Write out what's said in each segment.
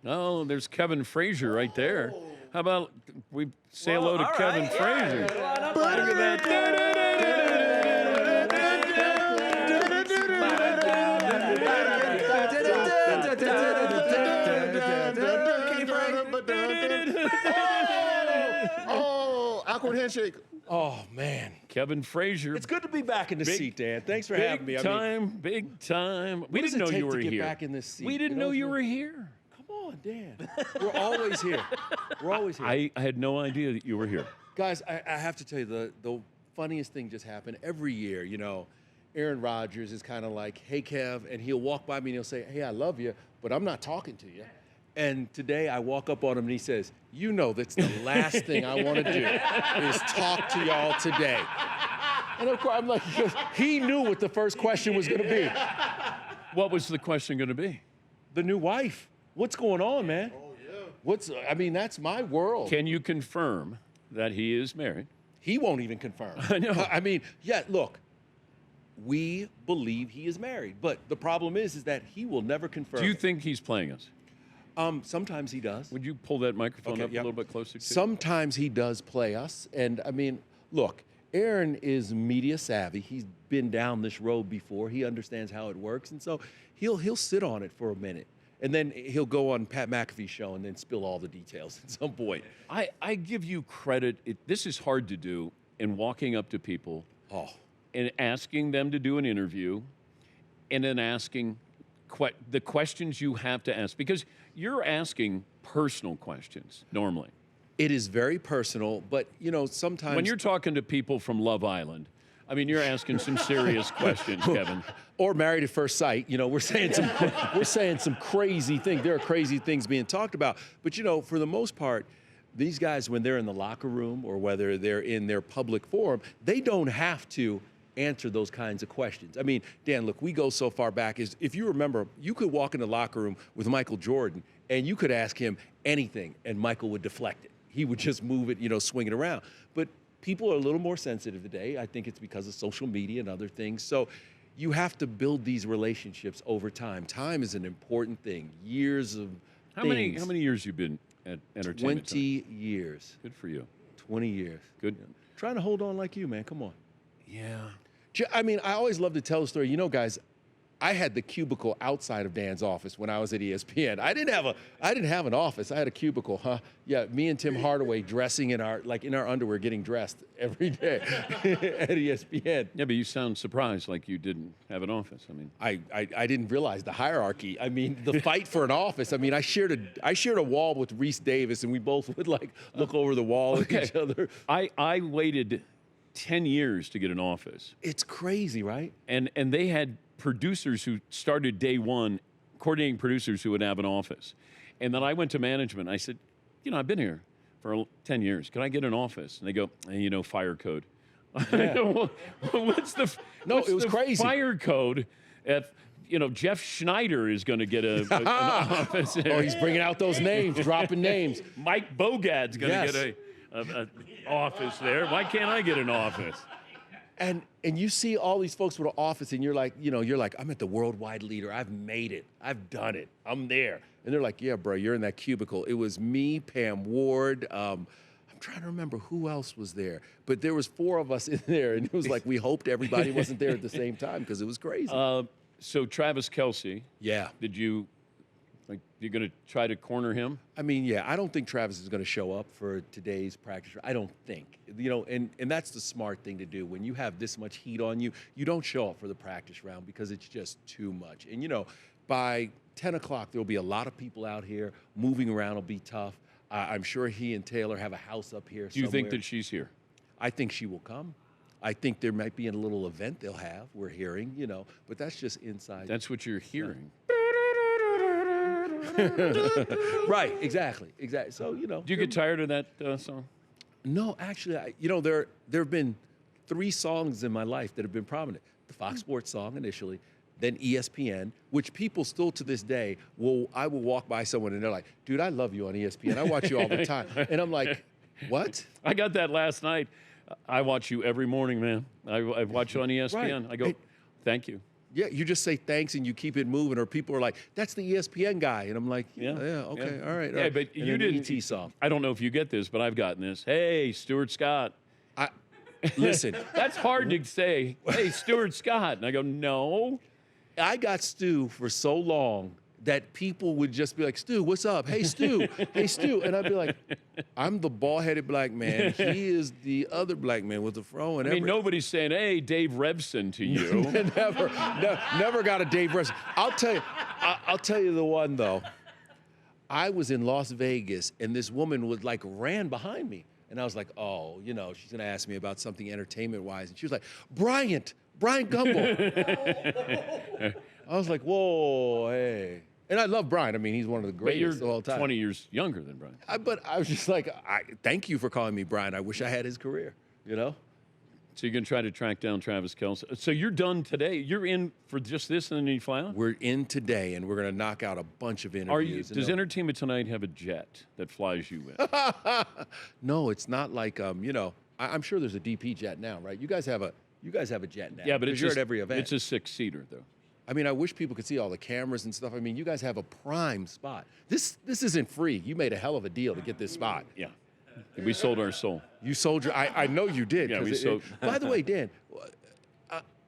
Oh, there's Kevin Frazier right there. How about we say hello to Kevin Frazier? Yeah. Look at that. Oh, awkward handshake. Oh, man. Kevin Frazier. It's good to be back in the seat, Dan. Thanks for having me. Big time. We does didn't it know you take were to get here. back in this seat? We didn't You know know what you I'm were here. Come on, Dan. We're always here. We're always here. I had no idea that you were here. Guys, I have to tell you, the funniest thing just happened. Every year, you know, Aaron Rodgers is kind of like, hey, Kev, and he'll walk by me and he'll say, hey, I love you, but I'm not talking to you. And today I walk up on him and he says, you know that's the last thing I want to do is talk to y'all today. And of course, I'm like, because he knew what the first question was going to be. What was the question going to be? The new wife. What's going on, man? Oh, yeah. I mean, that's my world. Can you confirm that he is married? He won't even confirm. I know. I mean, yeah, look, we believe he is married, but the problem is that he will never confirm. Do you think he's playing us? Sometimes he does. Would you pull that microphone up a little bit closer to you? Sometimes he does play us. And I mean, look, Aaron is media savvy. He's been down this road before. He understands how it works. And so he'll sit on it for a minute. And then he'll go on Pat McAfee's show and then spill all the details at some point. I give you credit. This is hard to do in walking up to people and asking them to do an interview and then asking the questions you have to ask, because you're asking personal questions normally. It is very personal, but, you know, sometimes... When you're talking to people from Love Island, I mean, you're asking some serious questions, Kevin. Or Married at First Sight. You know, we're saying some crazy things. There are crazy things being talked about. But, you know, for the most part, these guys, when they're in the locker room or whether they're in their public forum, they don't have to answer those kinds of questions. I mean, Dan, look, we go so far back as if you remember, you could walk in the locker room with Michael Jordan and you could ask him anything and Michael would deflect it. He would just move it, you know, swing it around. But people are a little more sensitive today. I think it's because of social media and other things. So you have to build these relationships over time. Time is an important thing. Years of things. How many years you been at Entertainment 20 years. Good for you. 20 years. Good. Trying to hold on like you, man. Come on. Yeah. I mean, I always love to tell the story. You know, guys, I had the cubicle outside of Dan's office when I was at ESPN. I didn't have an office. I had a cubicle, huh? Yeah, me and Tim Hardaway dressing in our underwear, getting dressed every day at ESPN. Yeah, but you sound surprised like you didn't have an office. I mean, I didn't realize the hierarchy. I mean, the fight for an office. I mean, I shared a wall with Reese Davis, and we both would like look over the wall at each other. I waited 10 years to get an office. It's crazy, right? And they had producers who started day one, coordinating producers who would have an office. And then I went to management. I said, you know, I've been here for 10 years. Can I get an office? And they go, you know, fire code. Yeah. What's the crazy. Fire code if, you know, Jeff Schneider is going to get an office. Oh, he's bringing out those names, dropping names. Mike Bogad's going to get an office there. Why can't I get an office? And you see all these folks with an office, and you're like, I'm at the worldwide leader. I've made it. I've done it. I'm there. And they're like, yeah, bro, you're in that cubicle. It was me, Pam Ward. I'm trying to remember who else was there. But there was 4 of us in there, and it was like we hoped everybody wasn't there at the same time because it was crazy. So Travis Kelce. Yeah. You're going to try to corner him? I mean, yeah, I don't think Travis is going to show up for today's practice. I don't think. You know, and that's the smart thing to do. When you have this much heat on you, you don't show up for the practice round because it's just too much. And, you know, by 10 o'clock, there'll be a lot of people out here. Moving around will be tough. I'm sure he and Taylor have a house up here Do you somewhere. think that she's here? I think she will come. I think there might be a little event they'll have. We're hearing, you know, but that's just inside. That's what you're hearing. Right, exactly. So, you know. Do you get tired of that song? No, actually, there have been 3 songs in my life that have been prominent. The Fox Sports song initially, then ESPN, which people still to this day, I will walk by someone and they're like, dude, I love you on ESPN. I watch you all the time. And I'm like, what? I got that last night. I watch you every morning, man. I watch you on ESPN. Right. I go, thank you. Yeah, you just say thanks and you keep it moving, or people are like, "That's the ESPN guy," and I'm like, "Yeah, okay, all right." Yeah, but and you then didn't. ET song. I don't know if you get this, but I've gotten this. Hey, Stuart Scott. Listen, That's hard to say. Hey, Stuart Scott, and I go, no. I got Stu for so long that people would just be like, "Stu, what's up? Hey, Stu, hey, Stu," and I'd be like, "I'm the bald-headed black man. He is the other black man with the fro and I mean, nobody's saying, "Hey, Dave Revson" to you. never got a Dave Revson. I'll tell you the one though. I was in Las Vegas and this woman was like ran behind me, and I was like, "Oh, you know, she's gonna ask me about something entertainment-wise," and she was like, Bryant Gumbel." I was like, "Whoa, hey." And I love Brian. I mean, he's one of the But you're greatest of all time. 20 years younger than Brian. But I was just like, thank you for calling me Brian. I wish I had his career, you know? So you're going to try to track down Travis Kelce. So you're done today. You're in for just this, and then you fly out? We're in today, and we're going to knock out a bunch of interviews. Does Entertainment Tonight have a jet that flies you in? No, it's not like, you know, I'm sure there's a DP jet now, right? You guys have a jet now. Yeah, but you're at every event. It's a 6-seater, though. I mean, I wish people could see all the cameras and stuff. I mean, you guys have a prime spot. This isn't free. You made a hell of a deal to get this spot. Yeah. We sold our soul. You sold your. I know you did. Yeah, we sold. By the way, Dan,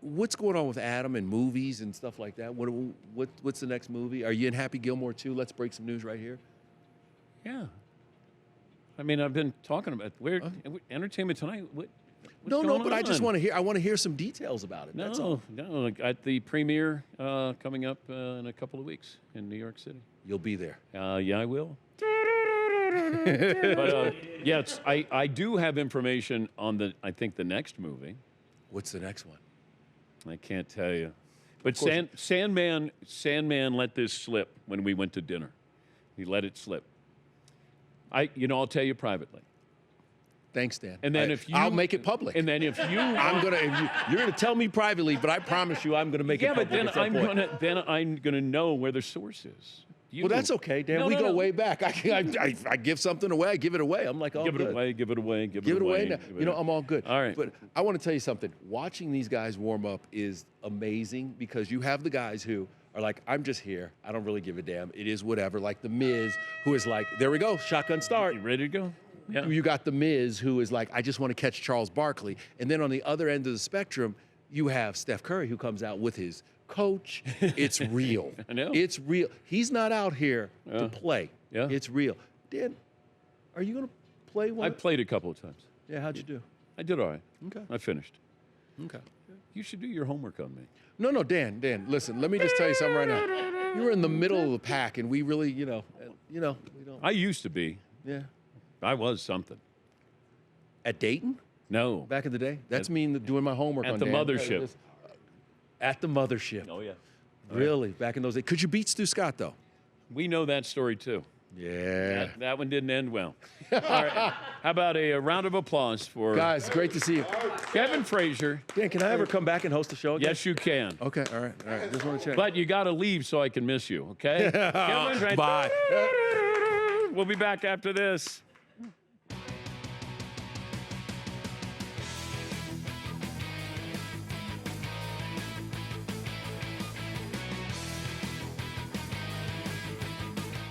what's going on with Adam and movies and stuff like that? What's the next movie? Are you in Happy Gilmore too? Let's break some news right here. Yeah. I mean, I've been talking about Entertainment Tonight. What's No, going but I just on? want to hear. I want to hear some details about it. That's all. No. Like at the premiere coming up in a couple of weeks in New York City. You'll be there. Yeah, I will. But yeah, I do have information on I think the next movie. What's the next one? I can't tell you. But Sandman let this slip when we went to dinner. He let it slip. I'll tell you privately. Thanks, Dan. And then I'll make it public. And then if you, you're gonna tell me privately, but I promise you, I'm gonna make it public. Yeah, but then I'm gonna know where the source is. Well, that's okay, Dan. We go way back. I give something away. I give it away. I'm like, oh, give it away. Give it away. Now. You know, I'm all good. All right. But I want to tell you something. Watching these guys warm up is amazing because you have the guys who are like, I'm just here. I don't really give a damn. It is whatever. Like the Miz, who is like, there we go, shotgun start. You ready to go? Yeah. You got the Miz, who is like, I just want to catch Charles Barkley. And then on the other end of the spectrum, you have Steph Curry, who comes out with his coach. It's real. I know. It's real. He's not out here to play. Yeah. It's real. Dan, are you going to play one? I played a couple of times. Yeah, how'd you do? I did all right. Okay. I finished. Okay. You should do your homework on me. No, Dan, listen, let me just tell you something right now. You were in the middle of the pack, and we really, we don't. I used to be. Yeah. I was something. At Dayton? No. Back in the day? That's me doing my homework At on the Dan. mothership. At the mothership. Oh, yeah. Really? Back in those days. Could you beat Stu Scott, though? We know that story, too. Yeah. That one didn't end well. All right. How about a round of applause for Guys, great to see you. Kevin Frazier. Dan, can I ever come back and host a show again? Yes, you can. Okay, all right. Just want to check. But you got to leave so I can miss you, okay? Kevin's right. Bye. We'll be back after this.